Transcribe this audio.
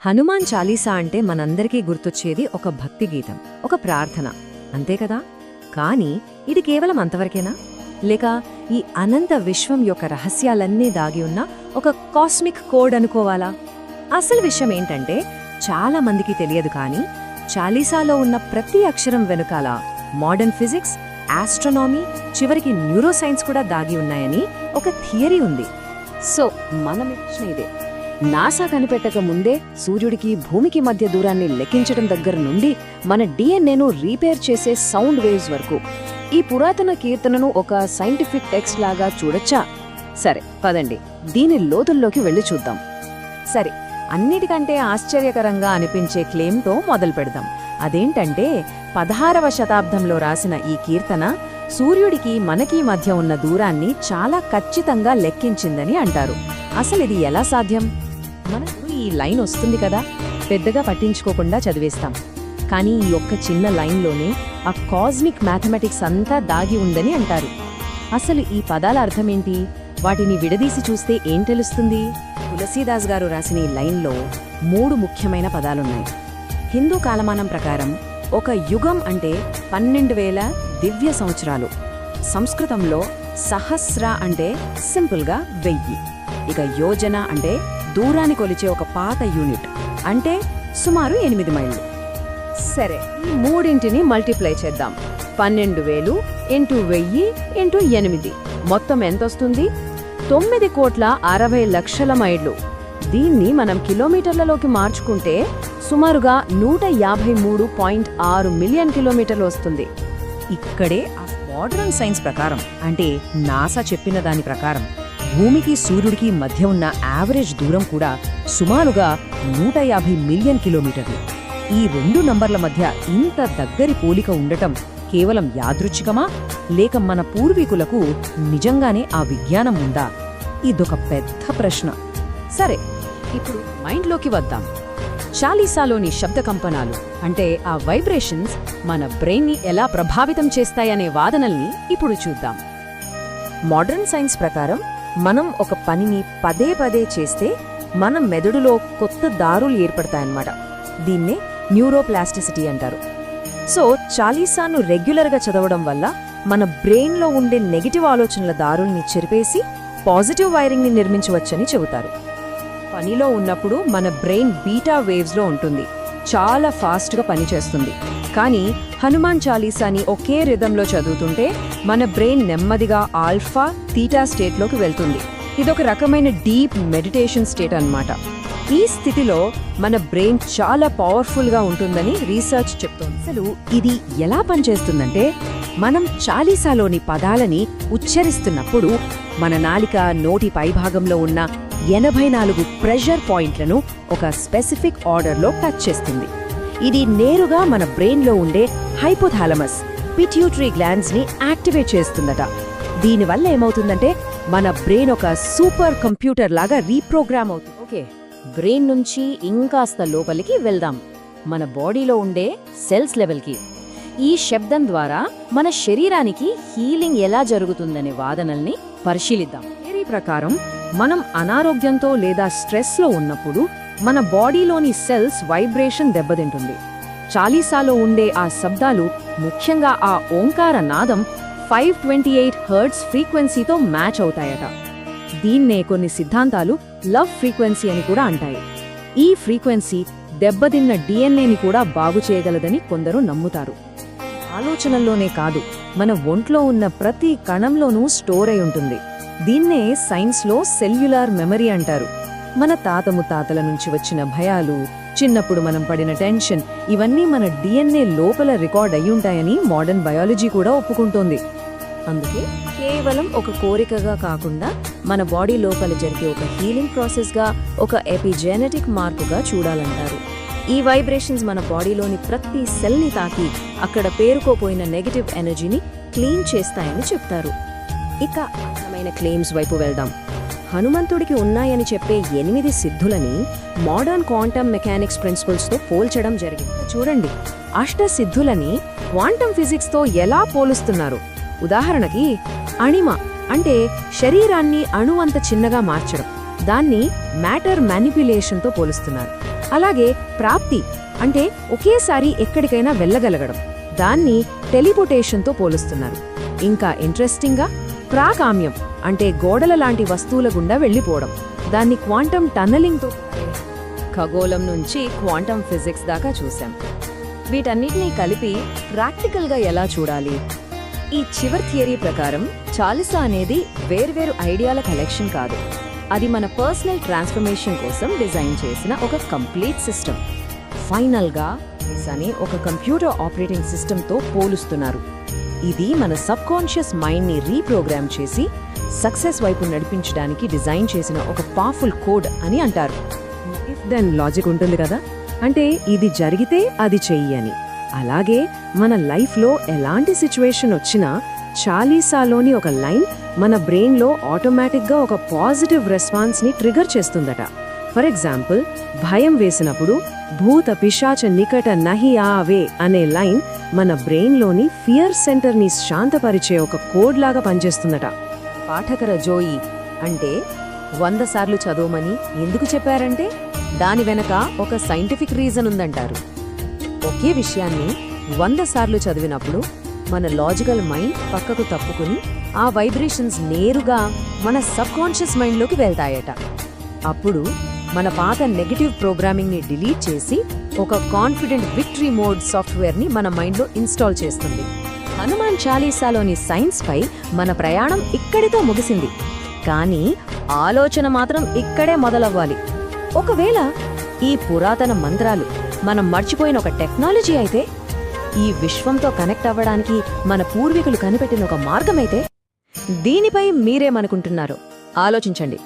హనుమాన్ చాలీసా అంటే మనందరికీ గుర్తొచ్చేది ఒక భక్తి గీతం, ఒక ప్రార్థన, అంతే కదా? కానీ ఇది కేవలం అంతవరకేనా? లేక ఈ అనంత విశ్వం యొక్క రహస్యాలన్నీ దాగి ఉన్న ఒక కాస్మిక్ కోడ్ అనుకోవాలా? అసలు విషయం ఏంటంటే చాలా మందికి తెలియదు, కానీ చాలీసాలో ఉన్న ప్రతి అక్షరం వెనుకాల మోడర్న్ ఫిజిక్స్, ఆస్ట్రోనామీ, చివరికి న్యూరోసైన్స్ కూడా దాగి ఉన్నాయని ఒక థియరీ ఉంది. సో మనం ఇచ్చిన ఇదే నాసా కనిపెట్టక ముందే సూర్యుడికి భూమికి మధ్య దూరాన్ని లెక్కించడం దగ్గర నుండి మన డిఎన్ఏను రీపేర్ చేసే సౌండ్ వేవ్స్ వరకు ఈ పురాతన కీర్తనను ఒక సైంటిఫిక్ టెక్స్ట్ లాగా చూడొచ్చా? సరే పదండి, దీని లోతుల్లోకి వెళ్ళి చూద్దాం. సరే, అన్నిటికంటే ఆశ్చర్యకరంగా అనిపించే క్లెయిమ్తో మొదలు పెడదాం. అదేంటంటే 16వ శతాబ్దంలో రాసిన ఈ కీర్తన సూర్యుడికి మనకి మధ్య ఉన్న దూరాన్ని చాలా ఖచ్చితంగా లెక్కించిందని అంటారు. అసలిది ఎలా సాధ్యం? మనకు ఈ లైన్ వస్తుంది కదా, పెద్దగా పట్టించుకోకుండా చదివేస్తాం. కానీ ఈ ఒక్క చిన్న లైన్లోనే ఆ కాస్మిక్ మ్యాథమెటిక్స్ అంతా దాగి ఉందని అంటారు. అసలు ఈ పదాల అర్థమేంటి? వాటిని విడదీసి చూస్తే ఏం తెలుస్తుంది? తులసీదాస్ గారు రాసిన ఈ లైన్లో 3 ముఖ్యమైన పదాలున్నాయి. హిందూ కాలమానం ప్రకారం ఒక యుగం అంటే 12,000 దివ్య సంవత్సరాలు. సంస్కృతంలో సహస్ర అంటే సింపుల్గా 1000. ఇక యోజన అంటే దూరాన్ని కొలిచే ఒక పాత యూనిట్, అంటే సుమారు 8 మైళ్ళు. సరే, ఈ మూడింటిని మల్టిప్లై చేద్దాం. 12,000 ఇంటూ 1000 ఇంటూ 8 మొత్తం ఎంతొస్తుంది? 9,60,00,000 మైళ్ళు. దీన్ని మనం కిలోమీటర్లలోకి మార్చుకుంటే సుమారుగా 153.6 మిలియన్ కిలోమీటర్లు వస్తుంది. ఇక్కడే ఆ మోడర్న్ సైన్స్ ప్రకారం, అంటే నాసా చెప్పిన దాని ప్రకారం, భూమికి సూర్యుడికి మధ్య ఉన్న యావరేజ్ దూరం కూడా సుమారుగా 150 మిలియన్ కిలోమీటర్లు. ఈ 2 నంబర్ల మధ్య ఇంత దగ్గరి పోలిక ఉండటం కేవలం యాదృచ్ఛికమా, లేక మన పూర్వీకులకు నిజంగానే ఆ విజ్ఞానం ఉందా? ఇదొక పెద్ద ప్రశ్న. సరే, ఇప్పుడు మైండ్లోకి వద్దాం. చాలీసాలోని శబ్ద కంపనాలు, అంటే ఆ వైబ్రేషన్స్ మన బ్రెయిన్ని ఎలా ప్రభావితం చేస్తాయనే వాదనల్ని ఇప్పుడు చూద్దాం. మోడర్న్ సైన్స్ ప్రకారం మనం ఒక పనిని పదే పదే చేస్తే మన మెదడులో కొత్త దారులు ఏర్పడతాయన్నమాట. దీన్నే న్యూరోప్లాస్టిసిటీ అంటారు. సో చాలీసాను రెగ్యులర్గా చదవడం వల్ల మన బ్రెయిన్లో ఉండే నెగిటివ్ ఆలోచనల దారుల్ని చెరిపేసి పాజిటివ్ వైరింగ్ని నిర్మించవచ్చని చెబుతారు. పనిలో ఉన్నప్పుడు మన బ్రెయిన్ బీటా వేవ్స్లో ఉంటుంది, చాలా ఫాస్ట్గా పనిచేస్తుంది. కానీ హనుమాన్ చాలీసాని ఒకే రిథంలో చదువుతుంటే మన బ్రెయిన్ నెమ్మదిగా ఆల్ఫా, తీటా స్టేట్లోకి వెళ్తుంది. ఇదొక రకమైన డీప్ మెడిటేషన్ స్టేట్ అన్నమాట. ఈ స్థితిలో మన బ్రెయిన్ చాలా పవర్ఫుల్గా ఉంటుందని రీసెర్చ్ చెప్తోంది. అసలు ఇది ఎలా పనిచేస్తుందంటే, మనం చాలీసాలోని పదాలని ఉచ్చరిస్తున్నప్పుడు మన నాలిక నోటి పైభాగంలో ఉన్న 84 ప్రెషర్ పాయింట్లను ఒక స్పెసిఫిక్ ఆర్డర్లో టచ్ చేస్తుంది. ఇది నేరుగా మన బ్రెయిన్లో ఉండే హైపోథాలమస్, పిట్యూటరీ గ్లాండ్స్ని యాక్టివేట్ చేస్తుందట. దీనివల్ల ఏమవుతుందంటే మన బ్రెయిన్ ఒక సూపర్ కంప్యూటర్ లాగా రీప్రోగ్రామ్ అవుతుంది. ఓకే, బ్రెయిన్ నుంచి ఇంకాస్త లోపలికి వెళ్దాం, మన బాడీలో ఉండే సెల్స్ లెవెల్కి. ఈ శబ్దం ద్వారా మన శరీరానికి హీలింగ్ ఎలా జరుగుతుందనే వాదనల్ని పరిశీలిద్దాం. థియరీ ప్రకారం మనం అనారోగ్యంతో లేదా స్ట్రెస్లో ఉన్నప్పుడు మన బాడీలోని సెల్స్ వైబ్రేషన్ దెబ్బతింటుంది. చాలీసాలో ఉండే ఆ శబ్దాలు, ముఖ్యంగా ఆ ఓంకార నాదం 528 హెర్ట్జ్ ఫ్రీక్వెన్సీతో మ్యాచ్ అవుతాయట. దీన్నే కొన్ని సిద్ధాంతాలు లవ్ ఫ్రీక్వెన్సీ అని కూడా అంటాయి. ఈ ఫ్రీక్వెన్సీ దెబ్బతిన్న డిఎన్ఏని కూడా బాగు చేయగలదని కొందరు నమ్ముతారు. ఆలోచనల్లోనే కాదు, మన ఒంట్లో ఉన్న ప్రతి కణంలోనూ స్టోర్ అయి ఉంటుంది. దీన్నే సైన్స్లో సెల్యులార్ మెమరీ అంటారు. మన తాత ముత్తాతల నుంచి వచ్చిన భయాలు, చిన్నప్పుడు మనం పడిన టెన్షన్, ఇవన్నీ మన డిఎన్ఏ లోపల రికార్డ్ అయ్యుంటాయని మోడర్న్ బయాలజీ కూడా ఒప్పుకుంటోంది. అందుకే కేవలం ఒక కోరికగా కాకుండా మన బాడీ లోపల జరిగే ఒక హీలింగ్ ప్రాసెస్గా, ఒక ఎపిజెనెటిక్ మార్పుగా చూడాలంటారు. ఈ వైబ్రేషన్స్ మన బాడీలోని ప్రతి సెల్ని తాకి అక్కడ పేరుకోపోయిన నెగటివ్ ఎనర్జీని క్లీన్ చేస్తాయని చెప్తారు. ఇక అసలైన క్లెయిమ్స్ వైపు వెళ్దాం. హనుమంతుడికి ఉన్నాయని చెప్పే 8 సిద్ధులని మోడర్న్ క్వాంటమ్ మెకానిక్స్ ప్రిన్సిపల్స్తో పోల్చడం జరిగింది. చూడండి, అష్టసిద్ధులని క్వాంటమ్ ఫిజిక్స్తో ఎలా పోలుస్తున్నారు. ఉదాహరణకి అణిమ అంటే శరీరాన్ని అణువంత చిన్నగా మార్చడం, దాన్ని మ్యాటర్ మ్యానిప్యులేషన్తో పోలుస్తున్నారు. అలాగే ప్రాప్తి అంటే ఒకేసారి ఎక్కడికైనా వెళ్ళగలగడం, దాన్ని టెలిపోర్టేషన్తో పోలుస్తున్నారు. ఇంకా ఇంట్రెస్టింగ్గా ప్రాకామ్యం అంటే గోడల లాంటి వస్తువుల గుండా వెళ్ళిపోవడం, దాన్ని క్వాంటమ్ టన్నలింగ్తో. ఖగోళం నుంచి క్వాంటమ్ ఫిజిక్స్ దాకా చూశాం. వీటన్నిటినీ కలిపి ప్రాక్టికల్గా ఎలా చూడాలి? ఈ చివరి థియరీ ప్రకారం చాలీసా అనేది వేర్వేరు ఐడియాల కలెక్షన్ కాదు, అది మన పర్సనల్ ట్రాన్స్ఫర్మేషన్ కోసం డిజైన్ చేసిన ఒక కంప్లీట్ సిస్టమ్. ఫైనల్గా చాలీసాని ఒక కంప్యూటర్ ఆపరేటింగ్ సిస్టమ్తో పోలుస్తున్నారు. ఇది మన సబ్కాన్షియస్ మైండ్ని రీప్రోగ్రామ్ చేసి సక్సెస్ వైపు నడిపించడానికి డిజైన్ చేసిన ఒక పవర్ఫుల్ కోడ్ అని అంటారు. ఇఫ్ దెన్ లాజిక్ ఉంటుంది కదా, అంటే ఇది జరిగితే అది చెయ్యి అని. అలాగే మన లైఫ్లో ఎలాంటి సిచ్యువేషన్ వచ్చినా చాలీసాలోని ఒక లైన్ మన బ్రెయిన్లో ఆటోమేటిక్గా ఒక పాజిటివ్ రెస్పాన్స్ని ట్రిగర్ చేస్తుందట. ఫర్ ఎగ్జాంపుల్, భయం వేసినప్పుడు భూత పిశాచ నికట నహి ఆవే అనే లైన్ మన బ్రెయిన్లోని ఫియర్ సెంటర్ని శాంతపరిచే ఒక కోడ్ లాగా పనిచేస్తుందట. పాఠకర జోయి అంటే 100 సార్లు చదవమని ఎందుకు చెప్పారంటే దాని వెనక ఒక సైంటిఫిక్ రీజన్ ఉందంటారు. ఒకే విషయాన్ని 100 సార్లు చదివినప్పుడు మన లాజికల్ మైండ్ పక్కకు తప్పుకుని ఆ వైబ్రేషన్స్ నేరుగా మన సబ్కాన్షియస్ మైండ్లోకి వెళ్తాయట. అప్పుడు మన పాత నెగటివ్ ప్రోగ్రామింగ్ని డిలీట్ చేసి ఒక కాన్ఫిడెంట్ విక్టరీ మోడ్ సాఫ్ట్వేర్ని మన మైండ్లో ఇన్స్టాల్ చేస్తుంది. హనుమాన్ చాలీసాలోని సైన్స్పై మన ప్రయాణం ఇక్కడితో ముగిసింది, కానీ ఆలోచన మాత్రం ఇక్కడే మొదలవ్వాలి. ఒకవేళ ఈ పురాతన మంత్రాలు మనం మర్చిపోయిన ఒక టెక్నాలజీ అయితే, ఈ విశ్వంతో కనెక్ట్ అవ్వడానికి మన పూర్వీకులు కనిపెట్టిన ఒక మార్గమైతే, దీనిపై మీరేమనుకుంటున్నారో ఆలోచించండి.